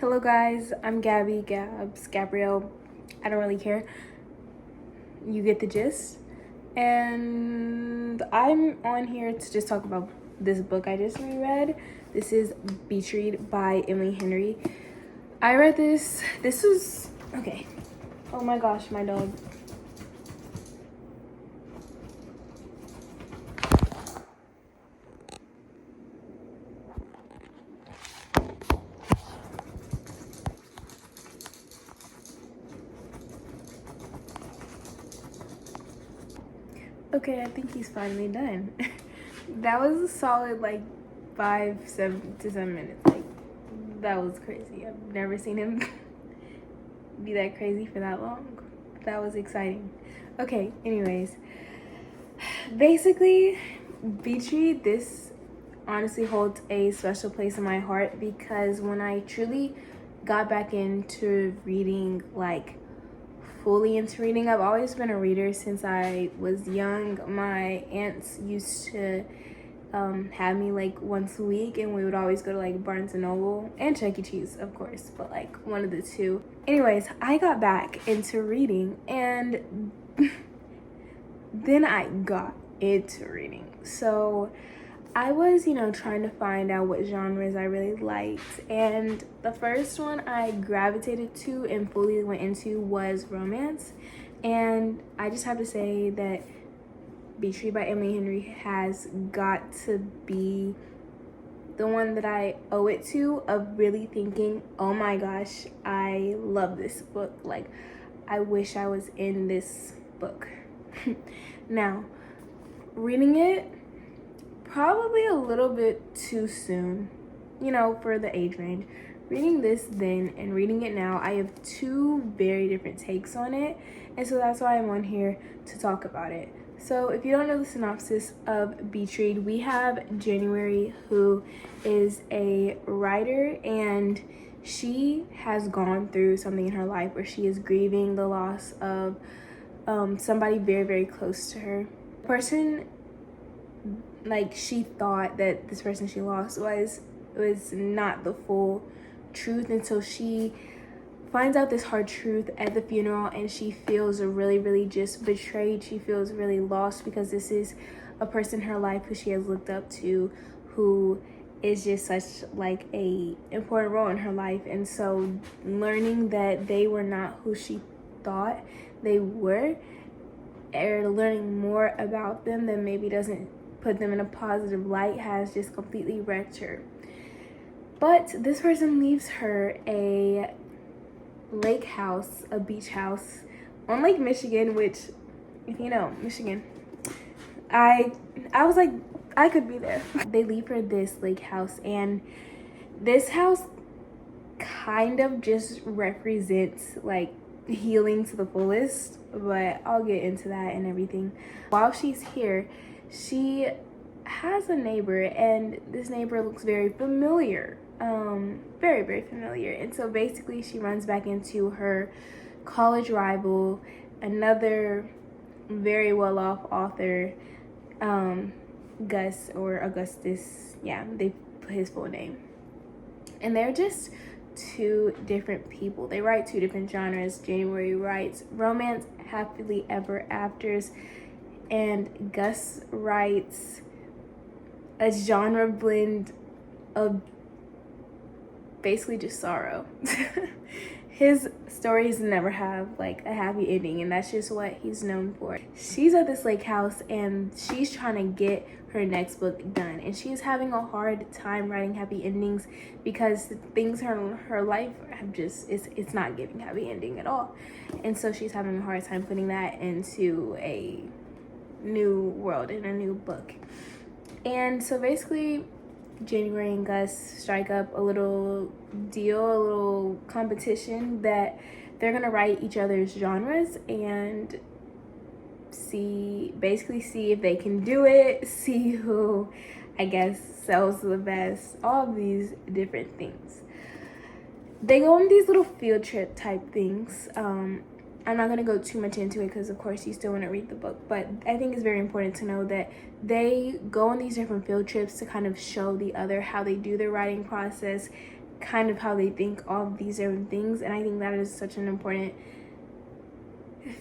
Hello guys, I'm Gabby, Gabs, Gabrielle. I don't really care. You get the gist. And I'm on here to just talk about this book I just reread. This is Reread by Emily Henry. I read this. This was okay. Oh my gosh, my dog. Okay, I think he's finally done. That was a solid like 7 to 7 minutes. Like that was crazy. I've never seen him be that crazy for that long. That was exciting. Okay, anyways. Basically, Beachy, this honestly holds a special place in my heart because when I truly got back into reading, like fully into reading, I've always been a reader since I was young. My aunts used to have me like once a week, and we would always go to like Barnes and Noble and Chuck E. Cheese, of course, but like one of the two. Anyways, I got back into reading, and then I got into reading. So I was, trying to find out what genres I really liked. And the first one I gravitated to and fully went into was romance. And I just have to say that Betrayed by Emily Henry has got to be the one that I owe it to, of really thinking, oh my gosh, I love this book. Like, I wish I was in this book. Now, reading it, probably a little bit too soon, for the age range. Reading this then and reading it now, I have two very different takes on it, and so that's why I'm on here to talk about it. So if you don't know the synopsis of Betrayed, we have January, who is a writer, and she has gone through something in her life where she is grieving the loss of somebody very, very close to her. The person, like, she thought that this person she lost was not the full truth until she finds out this hard truth at the funeral, and she feels really, really just betrayed. She feels really lost because this is a person in her life who she has looked up to, who is just such like a important role in her life. And so learning that they were not who she thought they were, or learning more about them that maybe doesn't put them in a positive light, has just completely wrecked her. But this person leaves her a lake house, a beach house on Lake Michigan, which, if you know Michigan, I was like, I could be there. They leave her this lake house, and this house kind of just represents like healing to the fullest, but I'll get into that and everything. While she's here, she has a neighbor, and this neighbor looks very familiar, very, very familiar. And so basically she runs back into her college rival, another very well-off author, Gus, or Augustus, yeah, they put his full name. And they're just two different people. They write two different genres. January writes romance, happily ever afters, and Gus writes a genre blend of basically just sorrow. His stories never have like a happy ending, and that's just what he's known for. She's at this lake house, and she's trying to get her next book done, and she's having a hard time writing happy endings because things in her life have just, it's not giving happy ending at all. And so she's having a hard time putting that into a new world, in a new book. And so basically January and Gus strike up a little deal, a little competition, that they're gonna write each other's genres and see if they can do it, see who, I guess, sells the best, all of these different things. They go on these little field trip type things. I'm not going to go too much into it because, of course, you still want to read the book. But I think it's very important to know that they go on these different field trips to kind of show the other how they do their writing process, kind of how they think, all of these different things. And I think that is such an important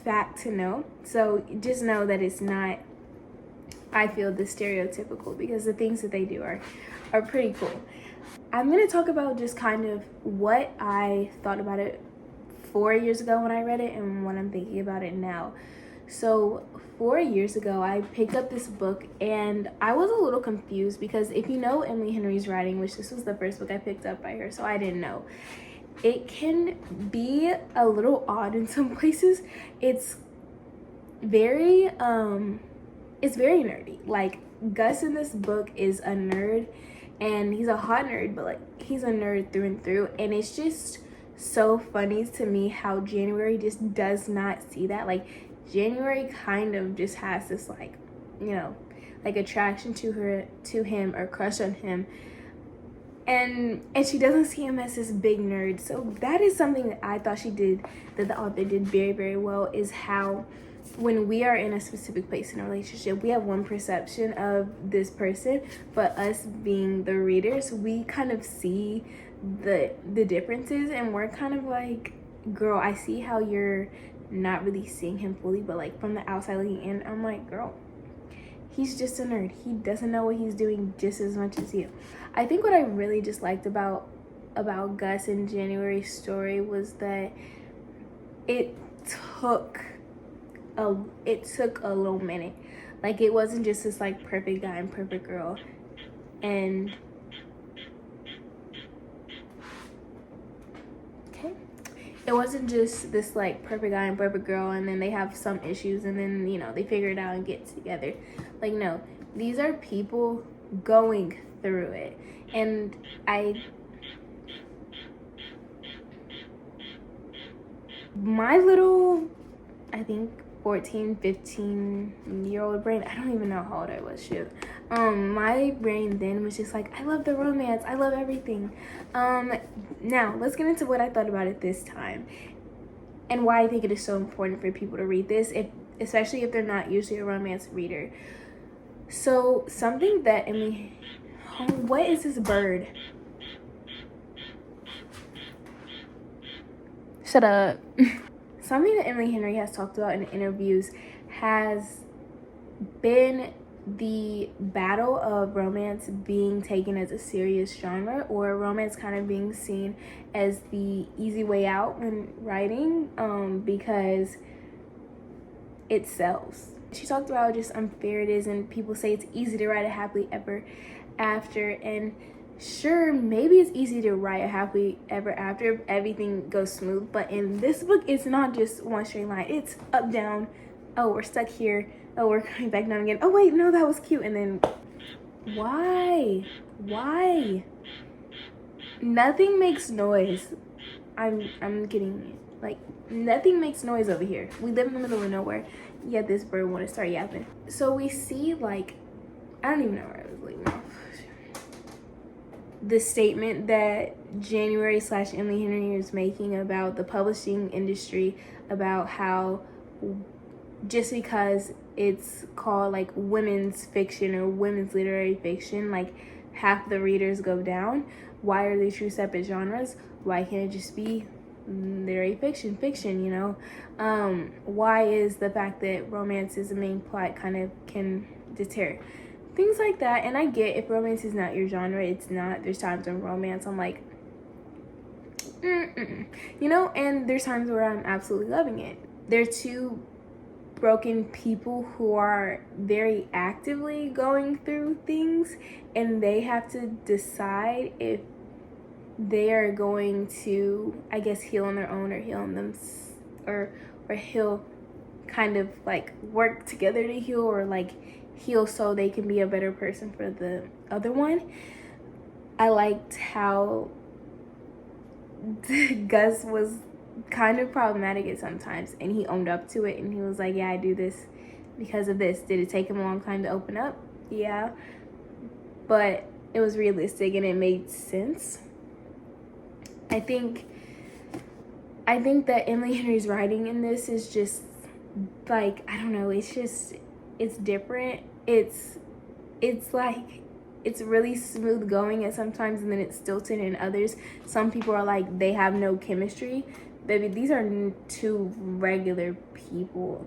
fact to know. So just know that it's not, I feel, the stereotypical, because the things that they do are pretty cool. I'm going to talk about just kind of what I thought about it 4 years ago when I read it and what I'm thinking about it now. So 4 years ago, I picked up this book and I was a little confused because if you know Emily Henry's writing, which this was the first book I picked up by her, so I didn't know, it can be a little odd in some places. It's very nerdy. Like, Gus in this book is a nerd, and he's a hot nerd, but like he's a nerd through and through. And it's just so funny to me how January just does not see that. Like, January kind of just has this, like, you know, like attraction to him or crush on him, and she doesn't see him as this big nerd. So that is something that I thought that the author did very, very well, is how when we are in a specific place in a relationship, we have one perception of this person, but us being the readers, we kind of see the differences, and we're kind of like, girl, I see how you're not really seeing him fully, but like from the outside looking in, I'm like, girl, he's just a nerd. He doesn't know what he's doing just as much as you. I think what I really just liked about Gus and January's story was that it took a little minute. Like, it wasn't just this like perfect guy and perfect girl, and it wasn't just this like perfect guy and perfect girl and then they have some issues and then, you know, they figure it out and get together. Like, no, these are people going through it. And my little, I think 14-15-year-old brain, I don't even know how old I was, shoot, my brain then was just like, I love the romance, I love everything. Now let's get into what I thought about it this time and why I think it is so important for people to read this, especially if they're not usually a romance reader. So something that what is this bird? Shut up. Something that Emily Henry has talked about in interviews has been the battle of romance being taken as a serious genre, or romance kind of being seen as the easy way out when writing, because it sells. She talked about how just unfair it is, and people say it's easy to write a happily ever after, and sure, maybe it's easy to write a happily ever after if everything goes smooth, but in this book, it's not just one straight line. It's up, down, oh, we're stuck here, oh, we're coming back down again, oh wait, no, that was cute, and then why nothing makes noise. I'm getting it. Like, nothing makes noise over here. We live in the middle of nowhere, yet this bird want to start yapping. So we see, like, I don't even know where I was leaving off. The statement that January/Emily Henry is making about the publishing industry, about how just because it's called like women's fiction or women's literary fiction, like half the readers go down. Why are they two separate genres? Why can't it just be literary fiction, you know? Why is the fact that romance is the main plot kind of can deter? Things like that. And I get, if romance is not your genre, it's not. There's times when romance I'm like, you know, and there's times where I'm absolutely loving it. They're two broken people who are very actively going through things, and they have to decide if they are going to, I guess, heal on their own or heal on them, or heal, kind of like work together to heal, or like heal so they can be a better person for the other one. I liked how Gus was kind of problematic at sometimes, and he owned up to it, and he was like, yeah, I do this because of this. Did it take him a long time to open up? Yeah, but it was realistic and it made sense. I think that Emily Henry's writing in this is just like, I don't know, it's different. It's like, it's really smooth going at sometimes, and then it's stilted in others. Some people are like, they have no chemistry. Baby, these are two regular people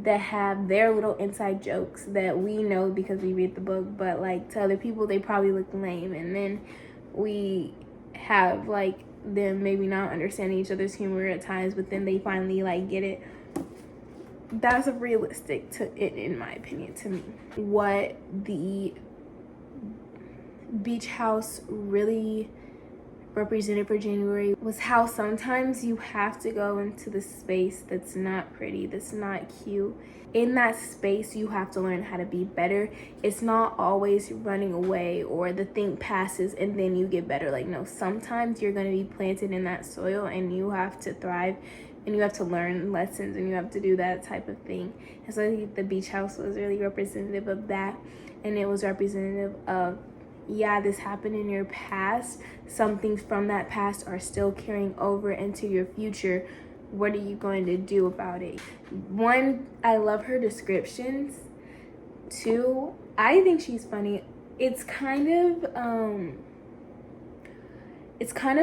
that have their little inside jokes that we know because we read the book, but like to other people they probably look lame. And then we have like them maybe not understanding each other's humor at times, but then they finally like get it. That's realistic to it, in my opinion, to me. What the beach house really represented for January was how sometimes you have to go into the space that's not pretty, that's not cute. In that space, you have to learn how to be better. It's not always running away or the thing passes and then you get better. Like, no, sometimes you're going to be planted in that soil and you have to thrive and you have to learn lessons and you have to do that type of thing. And so I think the beach house was really representative of that, and it was representative of, yeah, this happened in your past. Some things from that past are still carrying over into your future. What are you going to do about it? One, I love her descriptions. Two, I think she's funny. It's kind of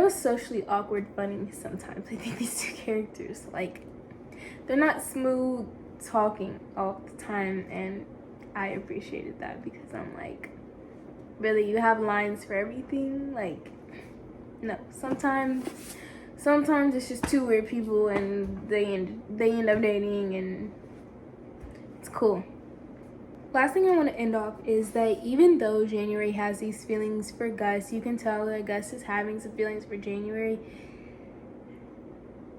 a socially awkward funny sometimes. I think these two characters, like, they're not smooth talking all the time, and I appreciated that because I'm like, really, you have lines for everything? Like, no. Sometimes it's just two weird people and they end up dating, and it's cool. Last thing I want to end off is that even though January has these feelings for Gus, you can tell that Gus is having some feelings for January.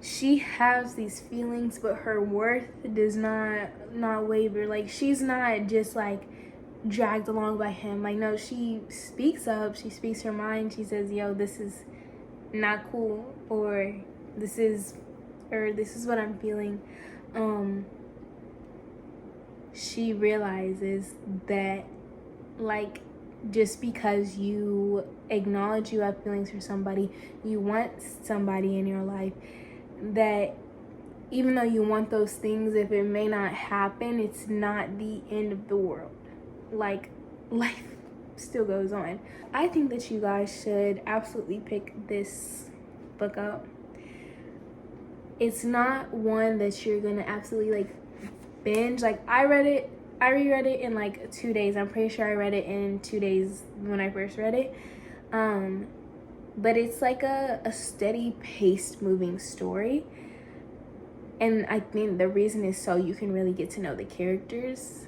She has these feelings, but her worth does not waver. Like, she's not just like dragged along by him. Like, no, she speaks up, she speaks her mind. She says, yo, this is not cool, or this is what I'm feeling. She realizes that, like, just because you acknowledge you have feelings for somebody, you want somebody in your life, that even though you want those things, if it may not happen, it's not the end of the world. Like, life still goes on. I think that you guys should absolutely pick this book up. It's not one that you're gonna absolutely like binge. Like, I reread it in like 2 days. I'm pretty sure I read it in 2 days when I first read it. But it's like a steady paced moving story, and I think the reason is so you can really get to know the characters,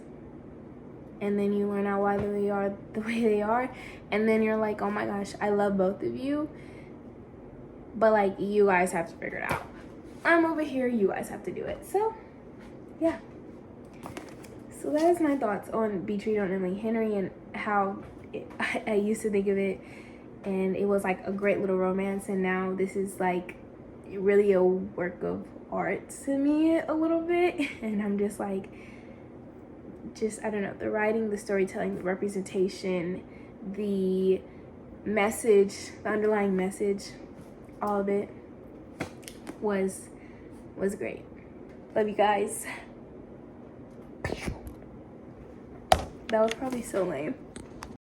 and then you learn out why they are the way they are, and then you're like, oh my gosh, I love both of you, but like, you guys have to figure it out. I'm over here, you guys have to do it. So yeah, so that is my thoughts on Beach Read on Emily Henry, and how I used to think of it and it was like a great little romance, and now this is like really a work of art to me a little bit. And I'm just like, I don't know, the writing, the storytelling, the representation, the message, the underlying message, all of it was great. Love you guys. That was probably so lame.